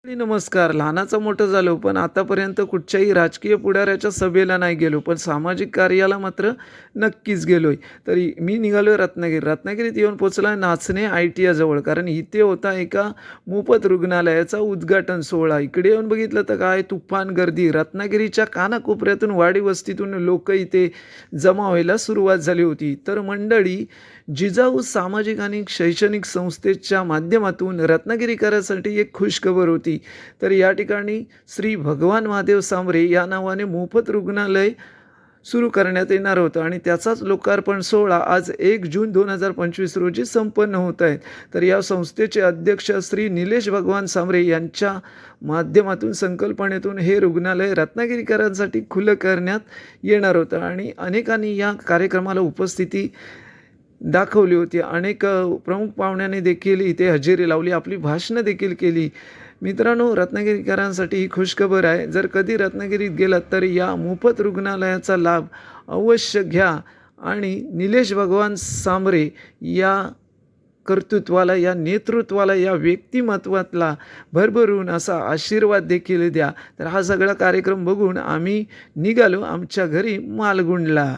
नमस्कार. लहानाचं मोठं झालो, पण आतापर्यंत कुठच्याही राजकीय पुढाऱ्याच्या सभेला नाही गेलो. पण सामाजिक कार्याला मात्र नक्कीच गेलोय. तरी मी निघालोय रत्नागिरी. रत्नागिरीत येऊन पोहोचला नाचणे ITIA जवळ. कारण इथे होता एका मोफत रुग्णालयाचा उद्घाटन सोहळा. इकडे येऊन बघितलं तर काय तुफान गर्दी. रत्नागिरीच्या कानाकोपऱ्यातून, वाडी वस्तीतून लोकं इथे जमा व्हायला सुरुवात झाली होती. तर मंडळी, जिजाऊ सामाजिक आणि शैक्षणिक संस्थेच्या माध्यमातून रत्नागिरीकरांसाठी एक खुशखबर होती. तर या ठिकाणी श्री भगवान महादेव सांबरे या नावाने मोफत रुग्णालय सुरू करण्यात येणार होतं आणि त्याचाच लोकार्पण सोहळा आज 1 जून 2025 रोजी संपन्न होत आहे. तर या संस्थेचे अध्यक्ष श्री निलेश भगवान सांबरे यांच्या माध्यमातून संकल्पनेतून हे रुग्णालय रत्नागिरीकरांसाठी खुलं करण्यात येणार होतं आणि अनेकांनी या कार्यक्रमाला उपस्थिती दाखवली होती. अनेक प्रमुख पाहुण्यांनी देखील इथे हजेरी लावली, आपली भाषणं देखील केली. मित्रांनो, रत्नागिरीकरांसाठी ही खुशखबर आहे. जर कधी रत्नागिरीत गेलात तर या मोफत रुग्णालयाचा लाभ अवश्य घ्या आणि निलेश भगवान सांबरे या कर्तृत्वाला, या नेतृत्वाला, या व्यक्तिमत्वाला भरभरून असा आशीर्वाद देखील द्या. तर हा सगळा कार्यक्रम बघून आम्ही निघालो आमच्या घरी मालगुंडला.